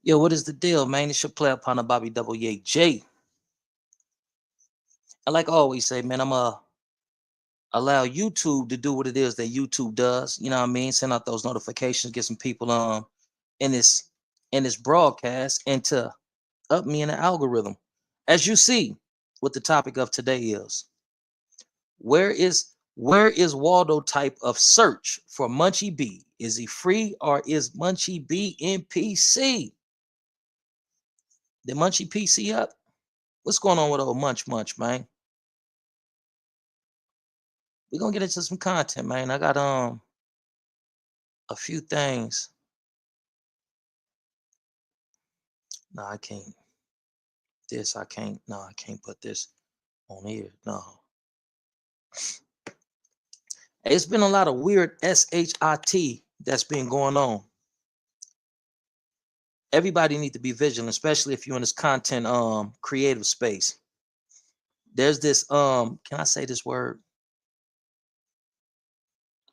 Yo, what is the deal, man? It's your player partner, Bobby WAJ. I like I always say, man, I'm allow YouTube to do what it is that YouTube does. You know what I mean? Send out those notifications, get some people in this in this broadcast, and to up me in the algorithm. As you see, what the topic of today is. Where is Waldo type of search for Munchie B? Is he free or is Munchie B in PC? Did Munchie PC up? What's going on with old Munch, man? We're gonna get into some content, man. I got a few things. No, I can't. This I can't. No, I can't put this on here. No. It's been a lot of weird SHIT that's been going on. Everybody need to be vigilant, especially if you're in this content creative space. There's this can I say this word?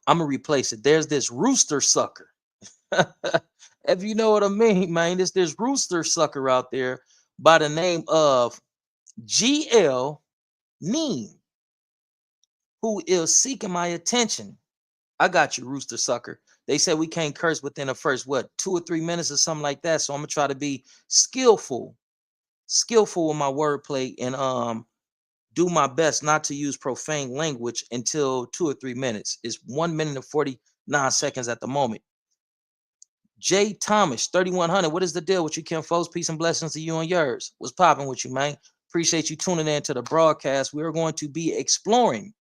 I'm gonna replace it. There's this rooster sucker. If you know what I mean, man, there's this rooster sucker out there by the name of GL Neem, who is seeking my attention. I got you, rooster sucker. They said we can't curse within the first 2 or 3 minutes or something like that. So I'm gonna try to be skillful with my wordplay and do my best not to use profane language until 2 or 3 minutes. It's 1 minute and 49 seconds at the moment. J. Thomas, 3100. What is the deal with you, Kim folks? Peace and blessings to you and yours. What's popping with you, man? Appreciate you tuning in to the broadcast. We're going to be exploring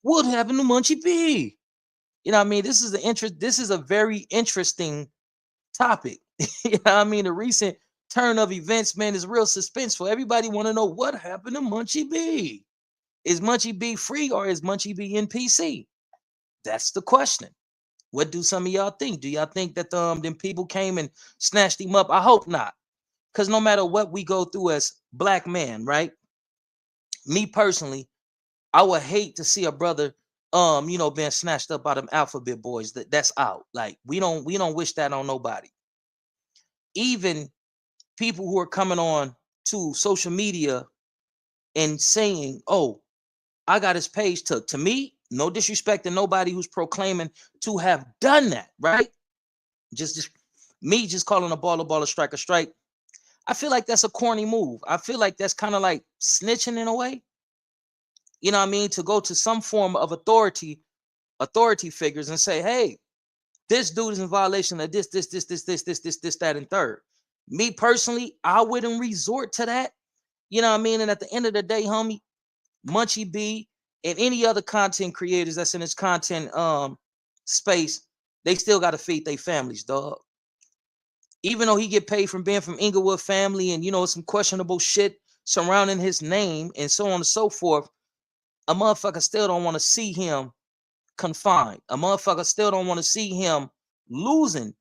what happened to Munchie B. You know what I mean? This is a very interesting topic. You know what I mean? The recent turn of events, man, is real suspenseful. Everybody want to know what happened to Munchie B. Is Munchie B free or is Munchie B in PC? That's the question. What do some of y'all think? Do y'all think that them people came and snatched him up? I hope not. Because no matter what we go through as black men, right? Me personally, I would hate to see a brother being snatched up by them alphabet boys. That's out. Like we don't wish that on nobody. Even people who are coming on to social media and saying, "Oh, I got his page took." To me, no disrespect to nobody who's proclaiming to have done that, right? Just me just calling a baller, strike a strike. I feel like that's a corny move. I feel like that's kind of like snitching in a way. You know what I mean? To go to some form of authority figures and say, "Hey, this dude is in violation of this, that, and third." Me personally, I wouldn't resort to that. You know what I mean? And at the end of the day, homie, Munchie B and any other content creators that's in this content space, they still got to feed their families, dog. Even though he get paid from being from Inglewood family and some questionable shit surrounding his name and so on and so forth, a motherfucker still don't want to see him confined. A motherfucker still don't want to see him losing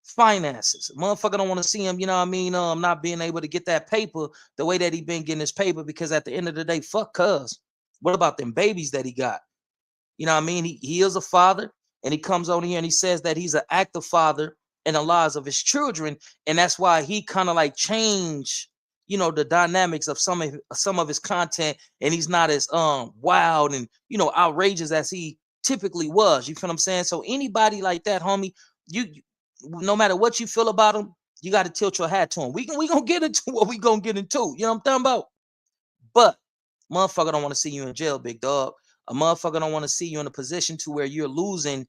finances. A motherfucker don't want to see him, not being able to get that paper the way that he been getting his paper, because at the end of the day, fuck cuz. What about them babies that he got? You know what I mean? He is a father, and he comes on here and he says that he's an active father in the lives of his children, and that's why he kind of like changed, the dynamics of some of his content, and he's not as wild and outrageous as he typically was. You feel what I'm saying? So anybody like that, homie, you no matter what you feel about him, you got to tilt your hat to him. We gonna get into what we gonna get into. You know what I'm talking about? But motherfucker don't want to see you in jail, big dog. A motherfucker don't want to see you in a position to where you're losing,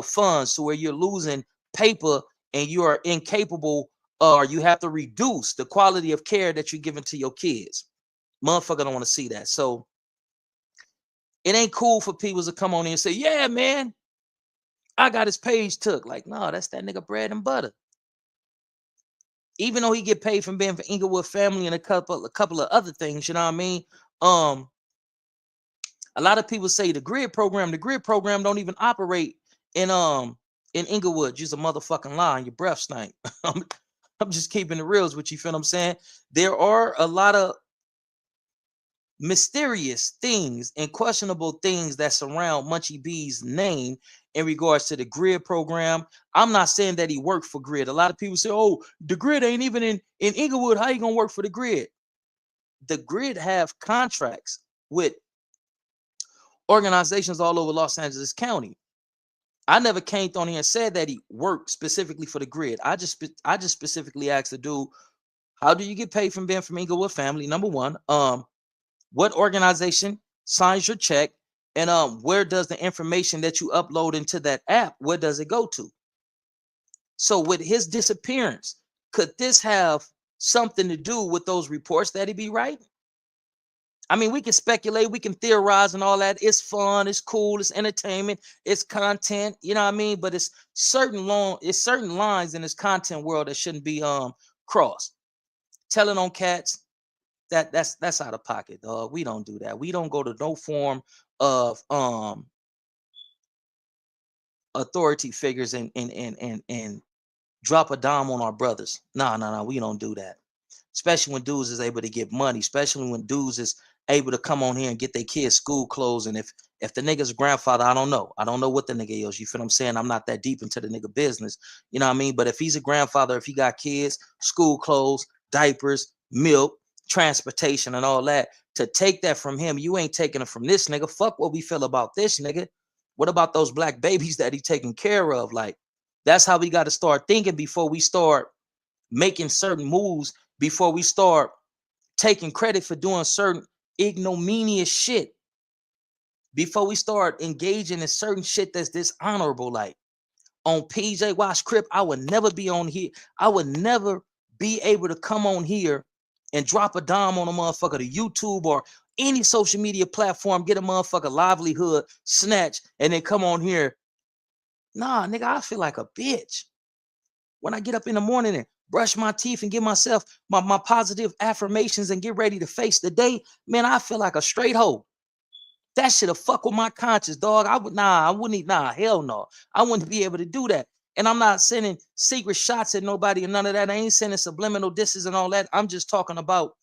funds, to where you're losing paper and you are incapable, or you have to reduce the quality of care that you're giving to your kids. Motherfucker don't want to see that. So it ain't cool for people to come on here and say, "Yeah, man, I got his page took." Like, no, that's that nigga bread and butter. Even though he get paid from being for Inglewood family and a couple of other things, you know what I mean? A lot of people say the GRYD program don't even operate in Inglewood. Use a motherfucking lie and your breath stank. I'm just keeping the reals with you, feel what I'm saying? There are a lot of mysterious things and questionable things that surround Munchie B's name in regards to the GRYD program. I'm not saying that he worked for GRYD. A lot of people say, oh, the GRYD ain't even in Inglewood. How you gonna work for the GRYD? The GRYD have contracts with organizations all over Los Angeles County. I never came on here and said that he worked specifically for the GRYD. I just specifically asked the dude, how do you get paid from being from Inglewood family? Number one, what organization signs your check, and where does the information that you upload into that app, where does it go to? So with his disappearance, could this have something to do with those reports that he be writing? I mean, we can speculate, we can theorize and all that. It's fun, it's cool, it's entertainment, it's content, you know what I mean? But it's certain lines in this content world that shouldn't be crossed. Telling on cats, that's out of pocket, dog. We don't do that. We don't go to no form of authority figures and drop a dime on our brothers. No, we don't do that. Especially when dudes is able to get money, especially when dudes is able to come on here and get their kids school clothes. And if the nigga's grandfather, I don't know what the nigga is. You feel what I'm saying? I'm not that deep into the nigga business. You know what I mean? But if he's a grandfather, if he got kids, school clothes, diapers, milk, transportation, and all that, to take that from him, you ain't taking it from this nigga. Fuck what we feel about this nigga. What about those black babies that he taking care of? Like, that's how we got to start thinking before we start making certain moves, before we start taking credit for doing certain ignominious shit, before we start engaging in certain shit that's dishonorable. Like on PJ Wash Crip, I would never be on here. I would never be able to come on here and drop a dime on a motherfucker to YouTube or any social media platform, get a motherfucker livelihood snatch, and then come on here. Nah, nigga, I feel like a bitch when I get up in the morning and brush my teeth and give myself my positive affirmations and get ready to face the day. Man, I feel like a straight hoe. That should have fuck with my conscience, dog. I wouldn't, hell no. I wouldn't be able to do that. And I'm not sending secret shots at nobody and none of that. I ain't sending subliminal disses and all that. I'm just talking about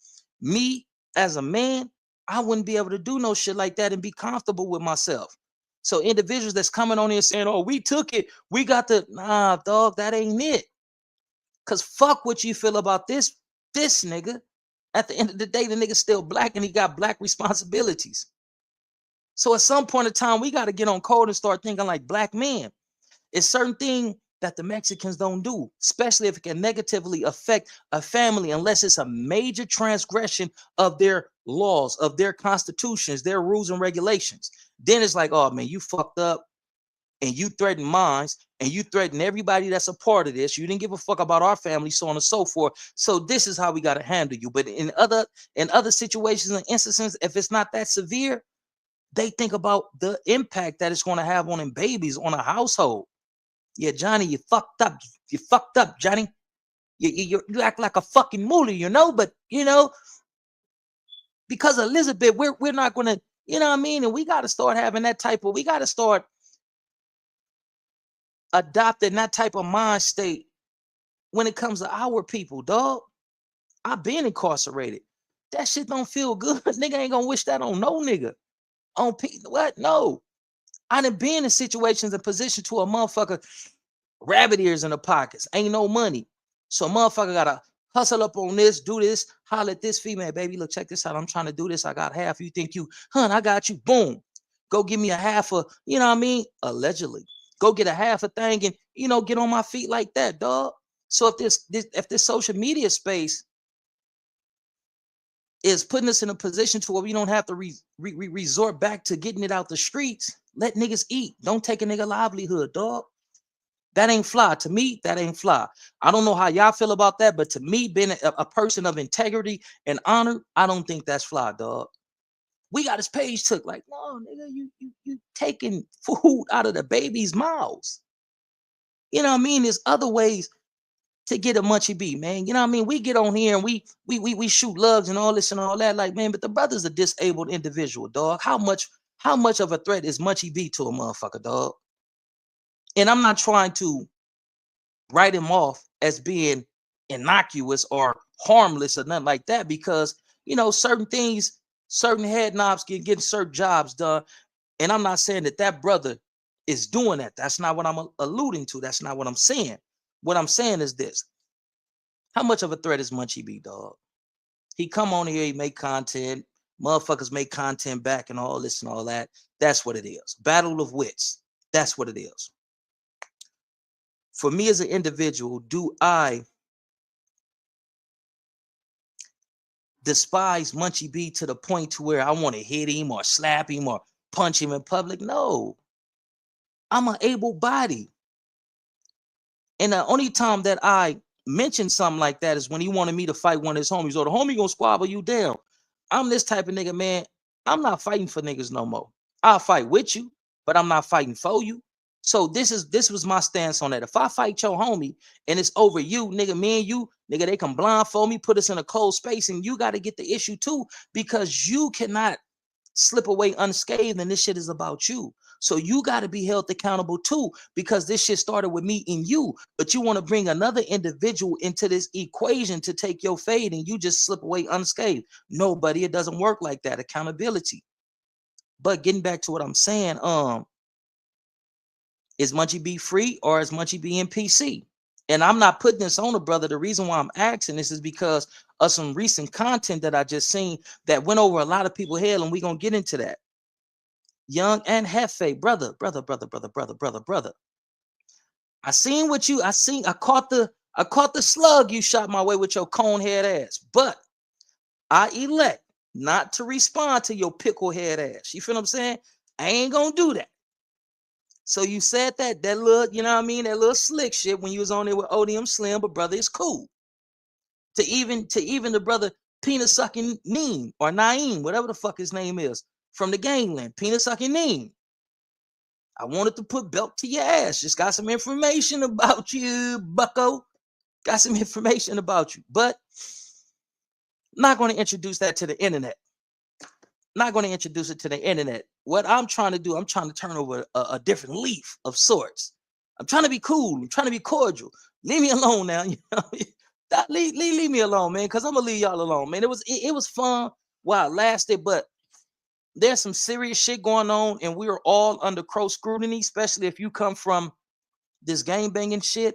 me as a man. I wouldn't be able to do no shit like that and be comfortable with myself. So individuals that's coming on here saying, oh, we took it, we got the, nah, dog, that ain't it. Cause fuck what you feel about this nigga. At the end of the day, the nigga's still black and he got black responsibilities. So at some point in time, we got to get on code and start thinking like black men. It's certain thing that the Mexicans don't do, especially if it can negatively affect a family, unless it's a major transgression of their laws, of their constitutions, their rules and regulations. Then it's like, oh man, you fucked up and you threaten minds and you threaten everybody that's a part of this. You didn't give a fuck about our family, so on and so forth. So this is how we got to handle you. But in other situations and instances, if it's not that severe, they think about the impact that it's going to have on them babies, on a household. Yeah, Johnny, you fucked up. You fucked up, Johnny. You act like a fucking mooly, you know, but, you know, because Elizabeth, we're not going to, you know what I mean? And we got to start having that type of, we got to start adopting that type of mind state when it comes to our people, dog. I've been incarcerated. That shit don't feel good. Nigga ain't going to wish that on no nigga. On what? No. I done been in situations and position to a motherfucker, rabbit ears in the pockets, ain't no money. So a motherfucker gotta hustle up on this, do this, holler at this female, baby, look, check this out. I'm trying to do this. I got half. You think you, I got you. Boom. Go give me a half of, you know what I mean? Allegedly. Go get a half a thing and, you know, get on my feet like that, dog. So if this social media space is putting us in a position to where we don't have to resort back to getting it out the streets, let niggas eat. Don't take a nigga livelihood, dog. That ain't fly. To me, that ain't fly. I don't know how y'all feel about that, but to me, being a person of integrity and honor, I don't think that's fly, dog. We got his page took. Like, no, nigga, you taking food out of the baby's mouths. You know what I mean? There's other ways to get a Munchie B, man. You know what I mean? We get on here and we shoot lugs and all this and all that. Like, man, but the brother's a disabled individual, dog. How much of a threat is Munchie B to a motherfucker, dog? And I'm not trying to write him off as being innocuous or harmless or nothing like that, because, you know, certain things certain head knobs getting certain jobs done. And I'm not saying that brother is doing that. That's not what I'm alluding to. That's not what I'm saying. What I'm saying is this. How much of a threat is Munchie B, dog? He come on here, he make content, motherfuckers make content back and all this and all that. That's what it is. Battle of wits. That's what it is. For me as an individual, do I despise Munchie B to the point to where I want to hit him or slap him or punch him in public? No. I'm an able body. And the only time that I mentioned something like that is when he wanted me to fight one of his homies. Or the homie gonna squabble you down. I'm this type of nigga, man. I'm not fighting for niggas no more. I'll fight with you, but I'm not fighting for you. So this was my stance on that. If I fight your homie and it's over you, nigga, me and you, nigga, they can blindfold me, put us in a cold space, and you got to get the issue too, because you cannot slip away unscathed, and this shit is about you. So you got to be held accountable too, because this shit started with me and you, but you want to bring another individual into this equation to take your fade and you just slip away unscathed. No, buddy, it doesn't work like that. Accountability. But getting back to what I'm saying, is Munchie B free or is Munchie B in PC? And I'm not putting this on a brother. The reason why I'm asking this is because of some recent content that I just seen that went over a lot of people's head, and we're gonna get into that. Young and Hefe, brother. I seen what you, I caught the slug you shot my way with your cone head ass, but I elect not to respond to your pickle head ass. You feel what I'm saying? I ain't gonna do that. So you said that little, you know what I mean, that little slick shit when you was on there with Odium Slim, but brother, it's cool. To even the brother penis sucking Neem or Naeem, whatever the fuck his name is, from the gangland, penis sucking Neem. I wanted to put belt to your ass. Just got some information about you, bucko. Got some information about you, but not going to introduce that to the internet. Not going to introduce it to the internet. What I'm trying to do, I'm trying to turn over a different leaf of sorts. I'm trying to be cool. I'm trying to be cordial. Leave me alone now. You know, leave me alone, man, because I'm gonna leave y'all alone, man. It was fun while it lasted, but there's some serious shit going on, and we are all under close scrutiny, especially if you come from this gang banging shit.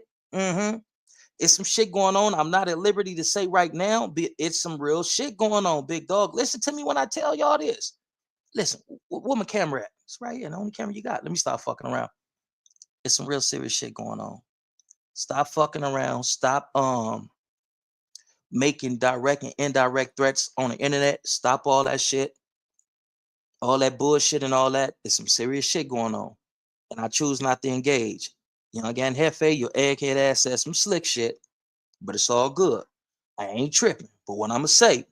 It's some shit going on. I'm not at liberty to say right now, but it's some real shit going on, big dog. Listen to me when I tell y'all this. Listen, where my camera at? It's right here, the only camera you got. Let me stop fucking around. It's some real serious shit going on. Stop fucking around. Stop making direct and indirect threats on the internet. Stop all that shit. All that bullshit and all that. There's some serious shit going on. And I choose not to engage. Young again, Hefe, your egghead ass said some slick shit, but it's all good. I ain't tripping. But what I'ma say,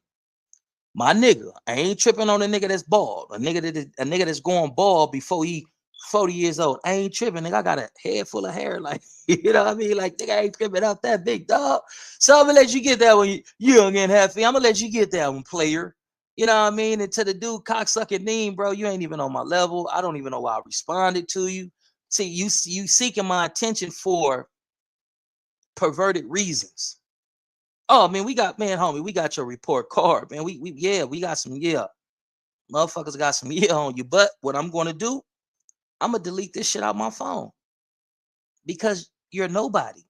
my nigga, I ain't tripping on a nigga that's bald. A nigga that's going bald before he 40 years old. I ain't tripping, nigga. I got a head full of hair, like, you know what I mean? Like, nigga, I ain't tripping out that big, dog. So I'm gonna let you get that one, you young and Hefe. I'm gonna let you get that one, player. You know what I mean? And to the dude cocksucking Neem, bro, you ain't even on my level. I don't even know why I responded to you. See, you seeking my attention for perverted reasons. Oh man, we got, man, homie, we got your report card, man. We got some, motherfuckers got some on you. But what I'm gonna do, I'm gonna delete this shit out my phone, because you're nobody.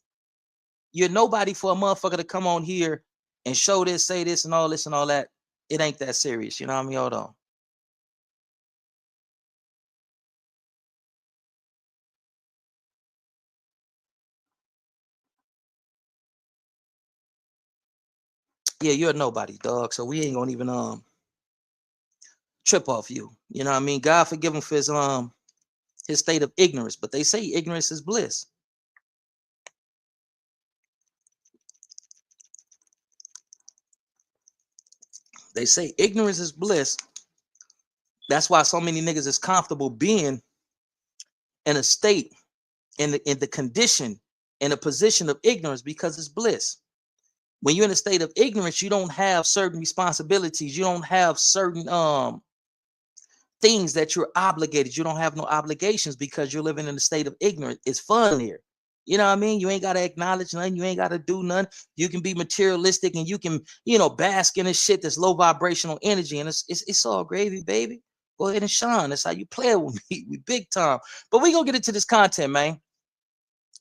You're nobody for a motherfucker to come on here and show this, say this, and all this and all that. It ain't that serious, you know what I mean? Hold on. Yeah, you're nobody, dog. So we ain't gonna even trip off you. You know what I mean? God forgive him for his state of ignorance, but they say ignorance is bliss. They say ignorance is bliss. That's why so many niggas is comfortable being in a state, in the condition, in a position of ignorance, because it's bliss. When you're in a state of ignorance, you don't have certain responsibilities. You don't have certain things that you're obligated. You don't have no obligations because you're living in a state of ignorance. It's fun here. You know what I mean? You ain't gotta acknowledge nothing. You ain't gotta do nothing. You can be materialistic and you can, bask in this shit that's low vibrational energy, and it's all gravy, baby. Go ahead and shine. That's how you play with me. We big time. But we gonna get into this content, man.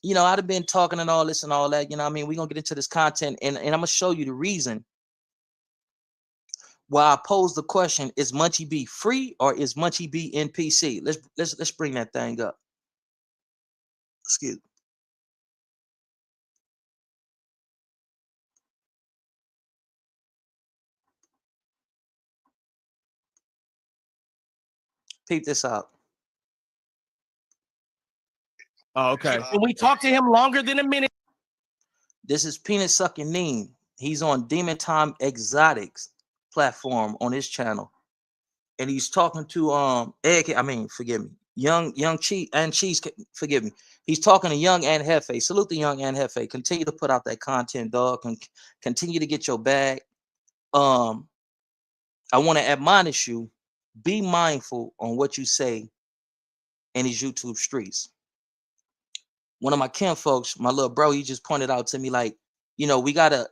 I'd have been talking and all this and all that. You know what I mean? We're gonna get into this content, and I'm gonna show you the reason why I pose the question: is Munchie B free or is Munchie B NPC? Let's bring that thing up. Excuse me. Peep this out. Oh, okay. When we talk to him longer than a minute. This is Penis Sucking Neem. He's on Demon Time Exotics platform on his channel, and he's talking to forgive me, young Cheese and Cheese. Forgive me. He's talking to Young and Hefe. Salute the Young and Hefe. Continue to put out that content, dog, and continue to get your bag. I want to admonish you: be mindful on what you say in these YouTube streets. One of my kin folks, my little bro, he just pointed out to me, like, we gotta,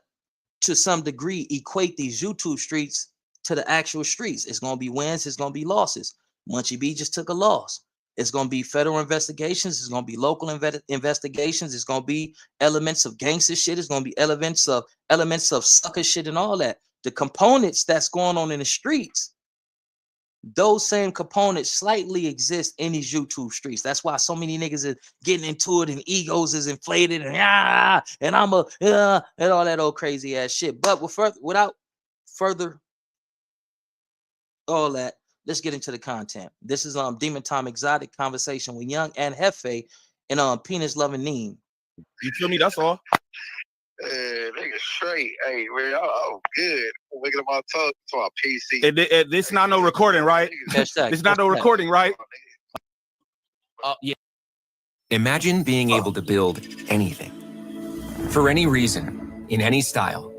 to some degree, equate these YouTube streets to the actual streets. It's gonna be wins, it's gonna be losses. Munchie B just took a loss. It's gonna be federal investigations, it's gonna be local investigations, it's gonna be elements of gangster shit, it's gonna be elements of sucker shit and all that. The components that's going on in the streets, those same components slightly exist in these YouTube streets. That's why so many niggas are getting into it and egos is inflated and and I'm and all that old crazy ass shit. But without further all that, let's get into the content. This is Demon Time Exotic conversation with Young and Hefe and Penis Loving Neem. You feel me? That's all. Nigga straight. Hey, man, oh, good. Wiggling my tongue to my PC. This not no recording, right? This not no recording, right? Yeah. Imagine being able to build anything, for any reason, in any style,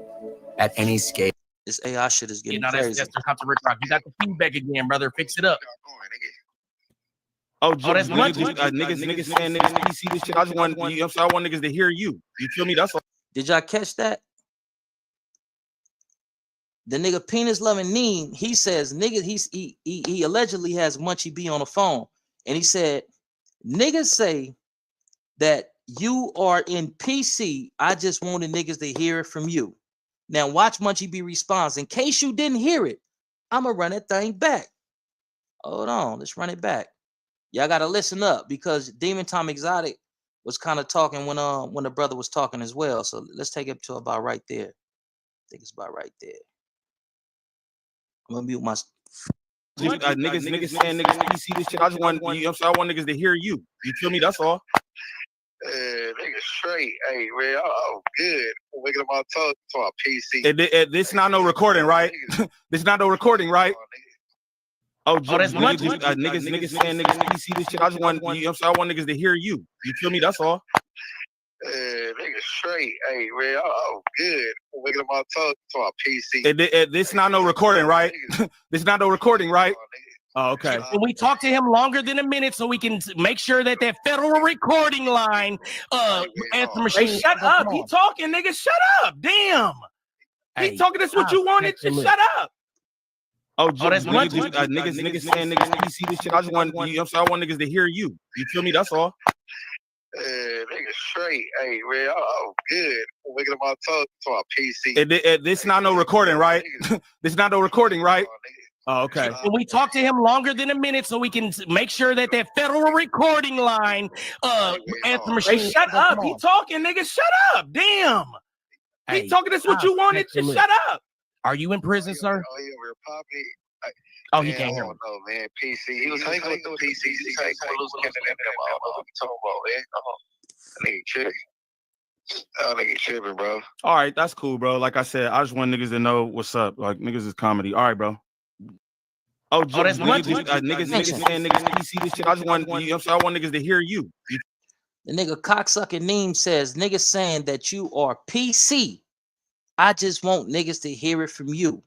at any scale. This AI shit is getting crazy. That's Rick Rock. You got the feedback again, brother. Fix it up. Oh, that's niggas saying niggas PC this shit. I want niggas to hear you. You feel me? That's all. Did y'all catch that? The nigga Penis Loving Neem, he says, nigga, he allegedly has Munchie B on the phone. And he said, niggas say that you are in PC. I just wanted niggas to hear it from you. Now watch Munchie B response. In case you didn't hear it, I'm gonna run that thing back. Hold on, let's run it back. Y'all gotta listen up because Demon Time Exotic was kind of talking when the brother was talking as well. So let's take it to about right there. I think it's about right there. I'm gonna mute my niggas saying niggas PC this shit. I want niggas to hear you. You feel me? That's all. Nigga straight. Hey, man, oh, good. Wiggling my tongue to my PC. This not no recording, right? This not no recording, right? Oh, that's niggas saying niggas PC this shit. I want niggas to hear you. You feel me? That's all. Nigga straight. Hey, man, oh, good. Wiggling my tongue to my PC. This not no recording, right? This not no recording, right? Oh, okay. When we talk to him longer than a minute, so we can make sure that federal recording line answer machine. Hey, shut up! He talking, nigga. Shut up! Damn. He talking. That's what you wanted. Just shut up. Oh, that's niggas saying niggas PC this shit. I want niggas to hear you. You feel me? That's all. Nigga straight. Hey, man, oh, good. Wiggling my tongue to my PC. This not no recording, right? This not no recording, right? Oh, okay. When we talk to him longer than a minute, so we can make sure that federal recording line answer machine. Hey, shut up! He talking, nigga. Shut up! Damn. He talking. That's what you wanted. Just shut up. Are you in prison, sir? Oh, yeah, we're popping. Oh, he can't hear me. Oh, man, PC. He was hanging with the PC. He was losing him. I don't know what you're talking about, man. Nigga tripping. Oh, nigga tripping, bro. All right, that's cool, bro. Like I said, I just want niggas to know what's up. Like, niggas is comedy. All right, bro. Oh, that's niggas saying niggas PC this shit. I want niggas to hear you. The nigga cocksucking Neem says, niggas saying that you are PC. I just want niggas to hear it from you.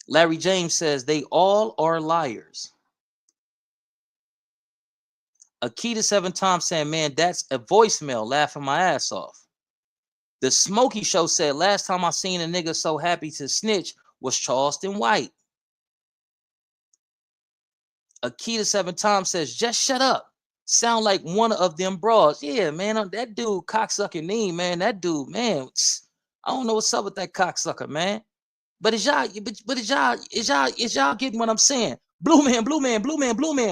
Larry James says they all are liars. Akita 7 times saying, man, that's a voicemail, laughing my ass off. The Smokey Show said, last time I seen a nigga so happy to snitch was Charleston White. Akita 7 times says, just shut up. Sound like one of them broads. Yeah, man, that dude cocksucking name, man. That dude, man, I don't know what's up with that cocksucker, man. But is y'all getting what I'm saying? Blue man.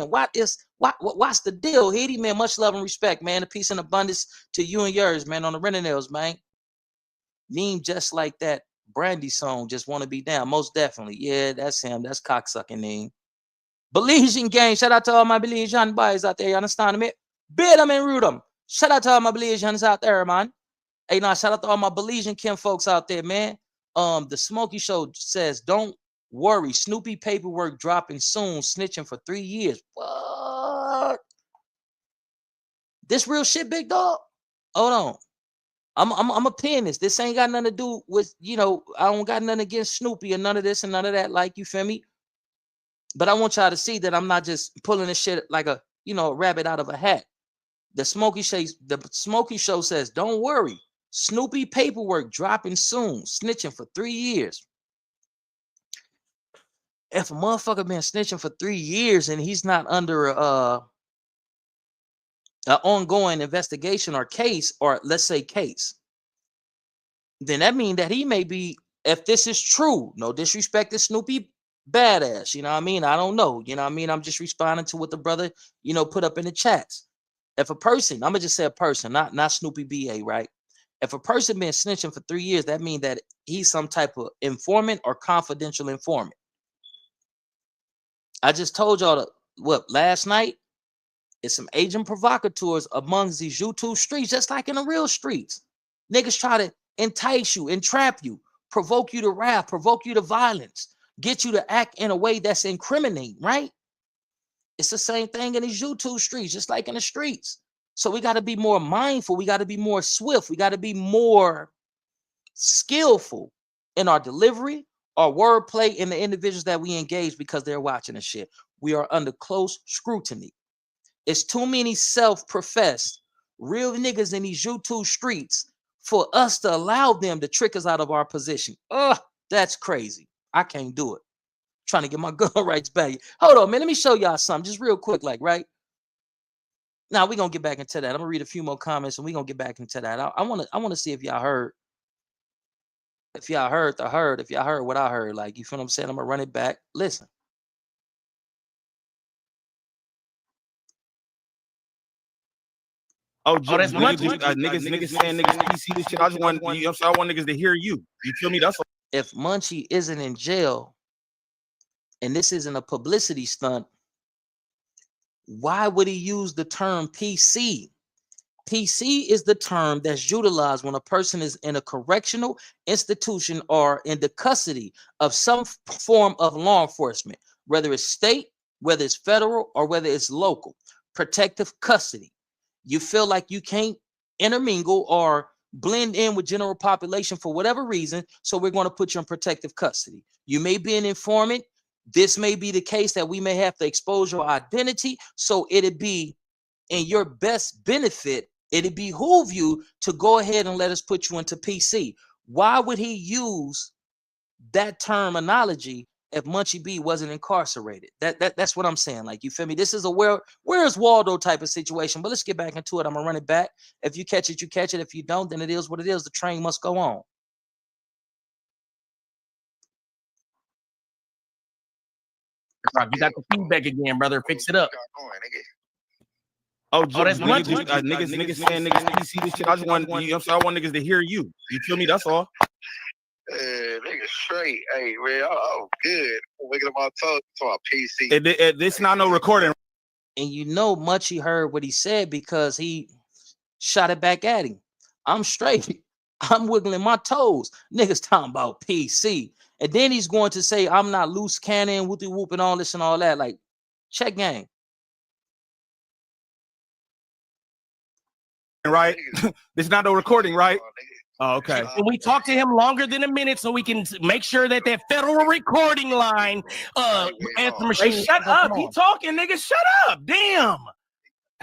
What's the deal? Haiti, man, much love and respect, man. A peace and abundance to you and yours, man, on the Renanels, man. Name just like that Brandy song, just want to be down. Most definitely. Yeah, that's him. That's cocksucking name. Belizean gang, shout out to all my Belizean boys out there, you understand me? Beat them and root them. Shout out to all my Belizeans out there, man. Hey, now, shout out to all my Belizean kin folks out there, man. The Smokey Show says, don't worry, Snoopy paperwork dropping soon, snitching for 3 years. What? This real shit, big dog? Hold on. I'm a pianist. This ain't got nothing to do with, I don't got nothing against Snoopy or none of this and none of that, like, you feel me? But I want y'all to see that I'm not just pulling this shit like a, a rabbit out of a hat. The Smokey Show says, don't worry. Snoopy paperwork dropping soon. Snitching for 3 years. If a motherfucker been snitching for 3 years and he's not under an ongoing investigation or case, or let's say case, then that means that he may be, if this is true, no disrespect to Snoopy badass, you know what I mean? I don't know, you know what I mean? I'm just responding to what the brother, put up in the chats. If a person, I'm gonna just say a person, not Snoopy BA, right? If a person been snitching for 3 years, that means that he's some type of informant or confidential informant. I just told y'all last night, it's some agent provocateurs amongst these YouTube streets, just like in the real streets. Niggas try to entice you, entrap you, provoke you to wrath, provoke you to violence, get you to act in a way that's incriminating, right? It's the same thing in these YouTube streets, just like in the streets. So we got to be more mindful. We got to be more swift. We got to be more skillful in our delivery, our wordplay, in the individuals that we engage because they're watching the shit. We are under close scrutiny. It's too many self-professed real niggas in these YouTube streets for us to allow them to trick us out of our position. Ugh, that's crazy. I can't do it. Trying to get my gun rights back. Hold on, man. Let me show y'all something just real quick, like, right? Now we're gonna get back into that. I'm gonna read a few more comments and we're gonna get back into that. I wanna see if y'all heard. If y'all heard if y'all heard what I heard, like, you feel what I'm saying? I'm gonna run it back. Listen. That's niggas saying niggas PC this shit. I just want niggas to hear you. You feel me? That's if Munchie isn't in jail and this isn't a publicity stunt, why would he use the term PC? PC is the term that's utilized when a person is in a correctional institution or in the custody of some form of law enforcement, whether it's state, whether it's federal, or whether it's local. Protective custody. You feel like you can't intermingle or blend in with general population for whatever reason, so we're going to put you in protective custody. You may be an informant. This may be the case that we may have to expose your identity, so it'd be in your best benefit, it'd behoove you to go ahead and let us put you into PC. Why would he use that terminology if Munchie B wasn't incarcerated? That's what I'm saying. Like, you feel me? This is a where's Waldo type of situation. But let's get back into it. I'm gonna run it back. If you catch it, you catch it. If you don't, then it is what it is. The train must go on. You got the feedback again, brother. Fix it up. That's niggas saying niggas PC this shit. I want niggas to hear you. You feel me? That's all. Nigga straight. Hey, man, I'm good. I'm waking up my tongue to my PC. This not no recording. And Munchie heard what he said because he shot it back at him. I'm straight. I'm wiggling my toes. Niggas talking about PC. And then he's going to say, I'm not loose cannon, whoopty whoop, and all this and all that. Like, check gang. Right? This is not no recording, right? Oh, okay. Can we talk to him longer than a minute so we can make sure that federal recording line answer machine? Hey, shut up. He talking, nigga. Shut up. Damn.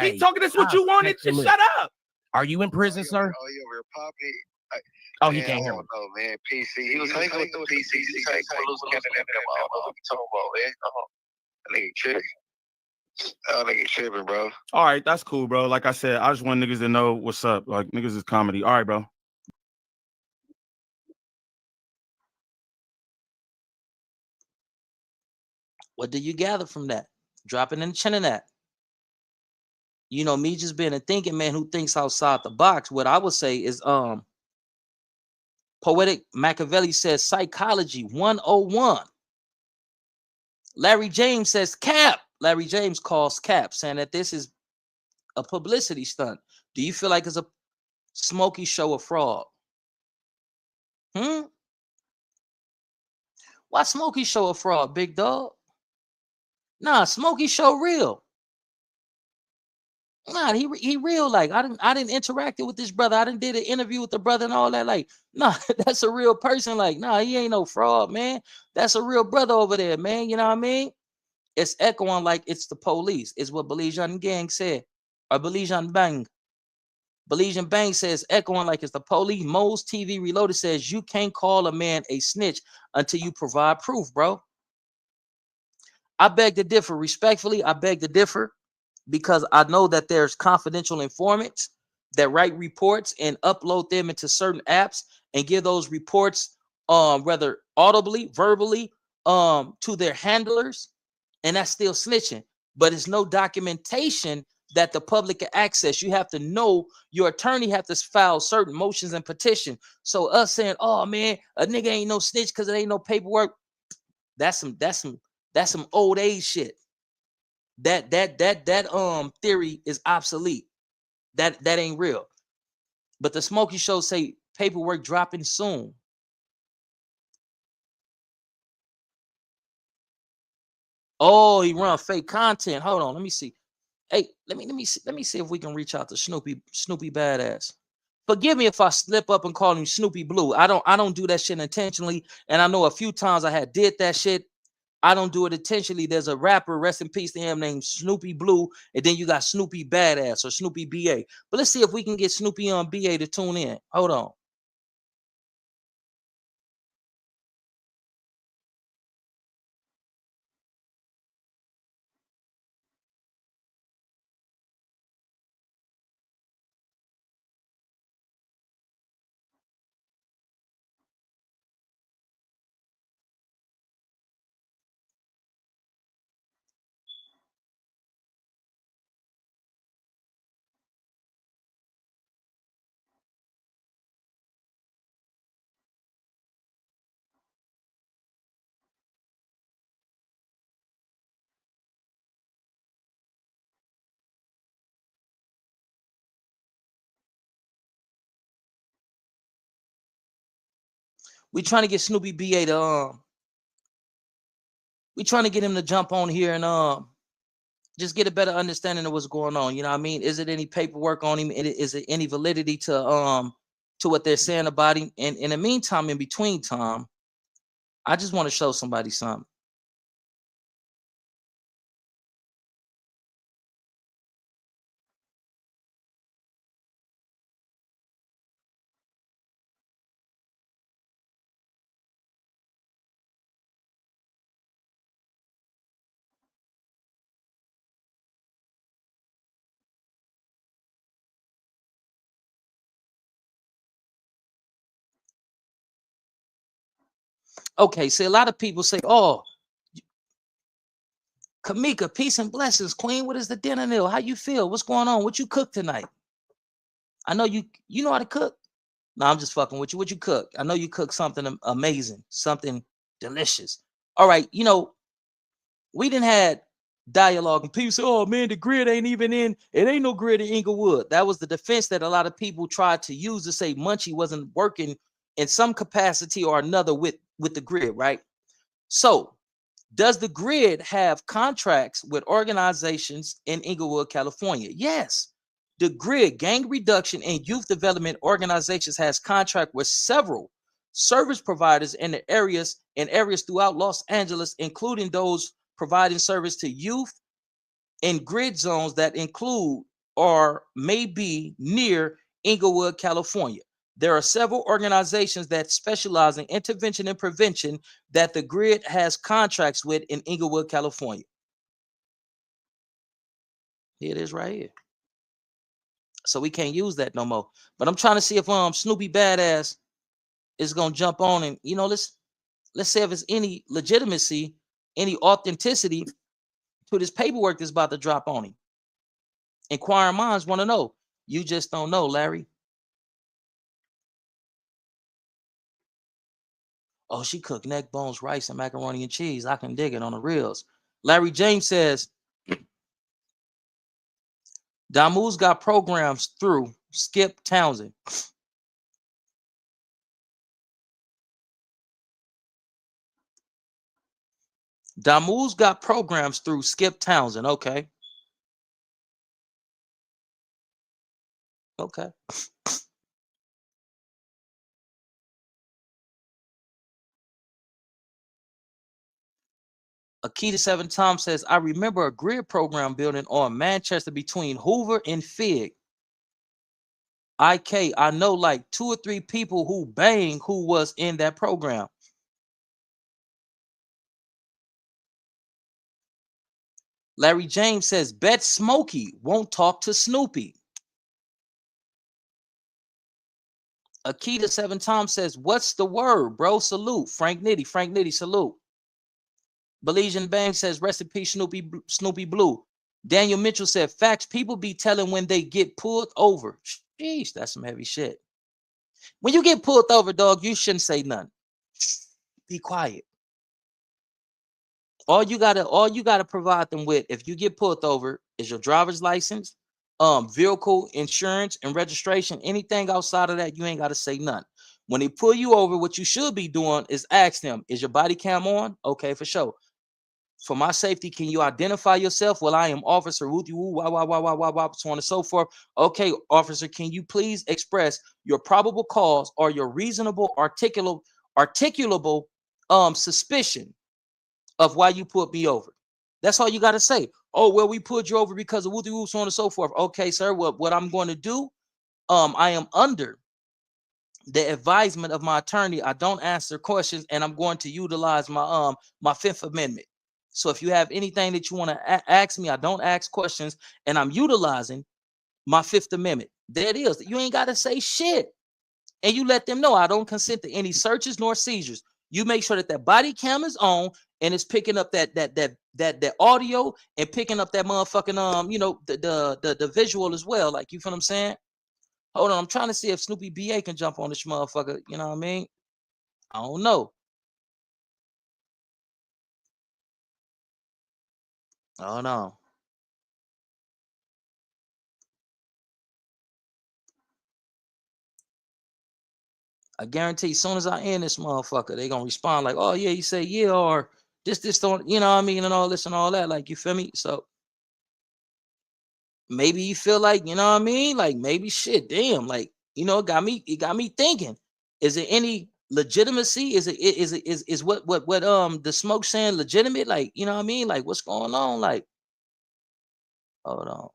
He talking this what you wanted to shut up. Are you in prison, sir? Oh, you're Poppy. Oh, he can't hear me. Oh, man, PC. He was hanging with the PC. He like, loose cannon in them. I don't know what you talking about, man. That nigga tripping. Oh, nigga tripping, bro. All right, that's cool, bro. Like I said, I just want niggas to know what's up. Like, niggas is comedy. All right, bro. What do you gather from that? Drop it in the chin of that. You know, me just being a thinking man who thinks outside the box. What I would say is, Poetic Machiavelli says psychology 101. Larry James says cap. Larry James calls cap, saying that this is a publicity stunt. Do you feel like it's a Smokey show of fraud? Why Smokey show a fraud, big dog? Nah, Smokey show real. Nah, he real. Like I didn't interact with this brother. I didn't did an interview with the brother and all that. Like, nah, that's a real person. Like, nah, he ain't no fraud, man. That's a real brother over there, man. You know what I mean? It's echoing like it's the police. It's what Belizean Gang said. Or Belizean Bang. Belizean Bang says echoing like it's the police. Mo's TV Reloaded says you can't call a man a snitch until you provide proof, bro. I beg to differ. Respectfully, I beg to differ. Because I know that there's confidential informants that write reports and upload them into certain apps and give those reports, whether audibly, verbally, to their handlers, and that's still snitching. But it's no documentation that the public can access. You have to know, your attorney have to file certain motions and petition. So us saying, "Oh man, a nigga ain't no snitch because it ain't no paperwork," that's some old age shit. That theory is obsolete. That ain't real. But the Smokey show say paperwork dropping soon. Oh, he run fake content. Hold on, let me see. Hey, let me see if we can reach out to Snoopy Badass. Forgive me if I slip up and call him Snoopy Blue. I don't do that shit intentionally, and I know a few times I had did that shit. I don't do it intentionally. There's a rapper, rest in peace to him, named Snoopy Blue, and then you got Snoopy Badass or Snoopy BA. But let's see if we can get Snoopy on BA to tune in. Hold on. We trying to get Snoopy BA to we trying to get him to jump on here and just get a better understanding of what's going on. You know what I mean? Is it any paperwork on him? Is it any validity to what they're saying about him? And in the meantime, in between time, I just want to show somebody something. Okay, see, a lot of people say, "Oh, Kamika, peace and blessings, Queen. What is the dinner meal? How you feel? What's going on? What you cook tonight? I know you know how to cook." No, I'm just fucking with you. What you cook? I know you cook something amazing, something delicious. All right, you know, we didn't had dialogue and people say, "Oh man, the grid ain't even in. It ain't no grid in Inglewood." That was the defense that a lot of people tried to use to say Munchie wasn't working in some capacity or another with the grid, right? So, does the grid have contracts with organizations in Inglewood, California? Yes. The GRYD, Gang Reduction and Youth Development Organizations, has contract with several service providers in the areas throughout Los Angeles, including those providing service to youth in grid zones that include or may be near Inglewood, California. There are several organizations that specialize in intervention and prevention that the GRYD has contracts with in Inglewood, California. Here it is right here. So we can't use that no more. But I'm trying to see if Snoopy Badass is gonna jump on and let's see if there's any legitimacy, any authenticity to this paperwork that's about to drop on him. Inquiring minds want to know. You just don't know, Larry. Oh, she cooked neck bones, rice, and macaroni and cheese. I can dig it on the reels. Larry James says, Damu's got programs through Skip Townsend. Damu's got programs through Skip Townsend. Okay. Okay. Akita 7 Tom says, I remember a GRYD program building on Manchester between Hoover and Fig. I know like 2 or 3 people who bang who was in that program. Larry James says, bet Smokey won't talk to Snoopy. Akita 7 Tom says, what's the word, bro? Salute. Frank Nitty, salute. Belizean Bang says, rest in peace, Snoopy Blue. Daniel Mitchell said, facts, people be telling when they get pulled over. Sheesh, that's some heavy shit. When you get pulled over, dog, you shouldn't say nothing. Be quiet. All you gotta provide them with, if you get pulled over, is your driver's license, vehicle insurance and registration. Anything outside of that, you ain't gotta say nothing. When they pull you over, what you should be doing is ask them, is your body cam on? Okay, for sure. For my safety, can you identify yourself? Well, I am Officer Woo, so on and so forth. Okay, officer, can you please express your probable cause or your reasonable articulable suspicion of why you put me over? That's all you got to say. Oh, well, we put you over because of woo, so on and so forth. Okay, sir, what I'm going to do, I am under the advisement of my attorney. I don't answer questions, and I'm going to utilize my my Fifth Amendment. So if you have anything that you want to ask me, I don't ask questions, and I'm utilizing my Fifth Amendment. There it is. You ain't got to say shit. And you let them know I don't consent to any searches nor seizures. You make sure that that body cam is on and it's picking up that audio and picking up that motherfucking the visual as well. Like, you feel what I'm saying? Hold on, I'm trying to see if Snoopy BA can jump on this motherfucker. You know what I mean? I don't know. Oh no. I guarantee as soon as I end this motherfucker, they gonna respond like, oh yeah, you say yeah, or this don't, you know what I mean, and all this and all that. Like, you feel me? So maybe you feel like, you know what I mean? Like, maybe shit, damn, like, it got me thinking. Is there any legitimacy? Is what the smoke saying legitimate? Like, you know what I mean? Like, what's going on? Like, hold on.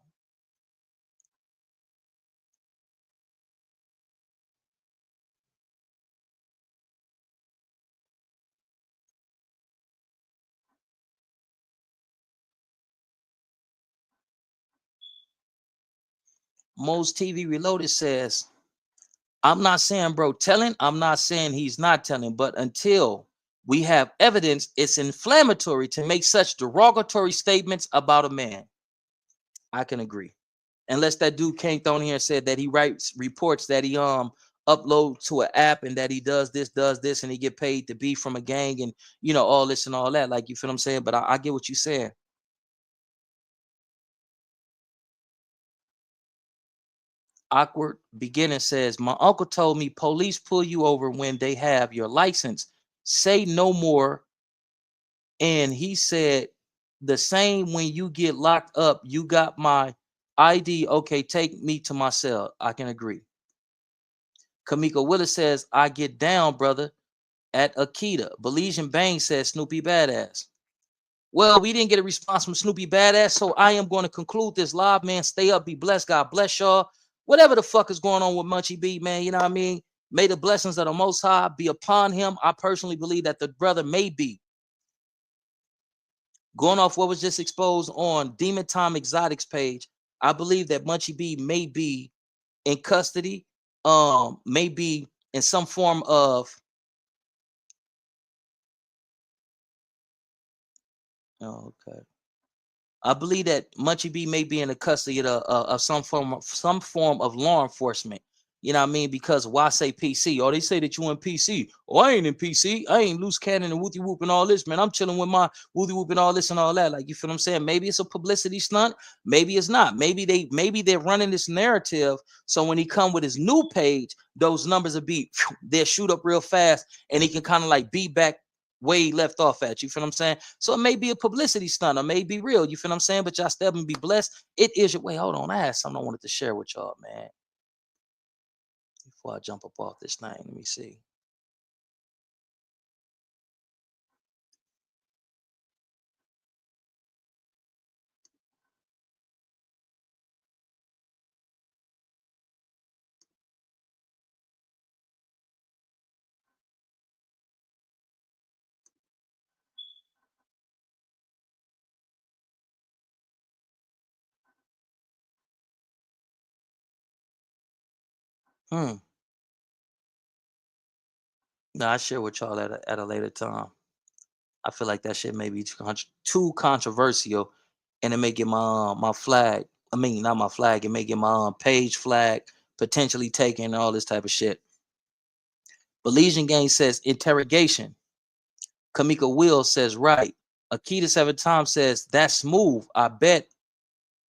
Most TV Reloaded says, I'm not saying bro telling, I'm not saying he's not telling, but until we have evidence, it's inflammatory to make such derogatory statements about a man. I can agree. Unless that dude came on here and said that he writes reports that he upload to an app and that he does this, and he get paid to be from a gang and all this and all that. Like, you feel what I'm saying? But I get what you're saying. Awkward Beginning says, my uncle told me police pull you over when they have your license. Say no more. And he said the same when you get locked up. You got my ID. Okay, take me to my cell. I can agree. Kamiko Willis says, I get down, brother, at Akita. Belizean Bang says, Snoopy Badass. Well, we didn't get a response from Snoopy Badass, so I am going to conclude this live, man. Stay up, be blessed. God bless y'all. Whatever the fuck is going on with Munchie B, man, you know what I mean? May the blessings of the Most High be upon him. I personally believe that the brother may be. Going off what was just exposed on Demon Time Exotics page, I believe that Munchie B may be in custody, may be in some form of okay. I believe that Munchie B may be in the custody of some form of law enforcement. You know what I mean? Because why say PC? Or they say that you in PC. Oh, I ain't in PC. I ain't loose cannon and wooty whoop and all this, man. I'm chilling with my wooty whoop and all this and all that. Like, you feel what I'm saying? Maybe it's a publicity stunt. Maybe it's not. Maybe they're running this narrative. So when he come with his new page, those numbers will be, they'll shoot up real fast, and he can kind of like be back where he left off at. You feel what I'm saying? So it may be a publicity stunt, or may be real. You feel what I'm saying? But y'all step and be blessed. It is your way. Hold on, I had something I wanted to share with y'all, man. Before I jump up off this thing, let me see. No, I share with y'all at a later time. I feel like that shit may be too controversial, and it may get my flag. I mean, not my flag. It may get my page flag potentially taken and all this type of shit. But Legion Gang says interrogation. Kamika Will says right. Akita 7 times says that's smooth. I bet.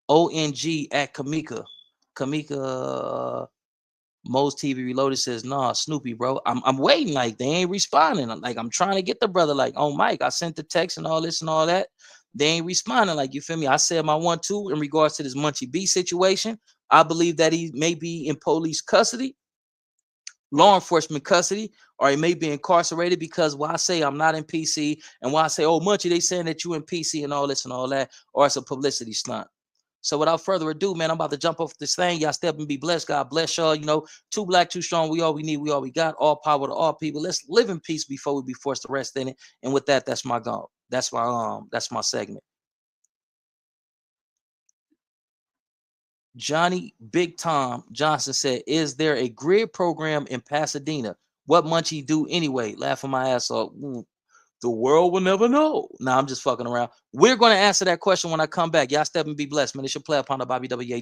ONG at Kamika. Kamika Mo's TV Reloaded says, nah, Snoopy, bro. I'm waiting. Like, they ain't responding. Like, I'm trying to get the brother, like, oh, Mike, I sent the text and all this and all that. They ain't responding. Like, you feel me? I said my 1-2 in regards to this Munchie B situation. I believe that he may be in police custody, law enforcement custody, or he may be incarcerated, because why I say I'm not in PC, and why I say, oh, Munchie, they saying that you in PC and all this and all that, or it's a publicity stunt. So without further ado, man, I'm about to jump off this thing. Y'all step and be blessed. God bless y'all. You know, too black, too strong. We all we need. We all we got. All power to all people. Let's live in peace before we be forced to rest in it. And with that, that's my goal. That's my segment. Johnny Big Tom Johnson said, is there a GRYD program in Pasadena? What Munchie do anyway? Laughing my ass off. The world will never know. Nah, I'm just fucking around. We're going to answer that question when I come back. Y'all step and be blessed, man. It's your play upon the Bobby W.A.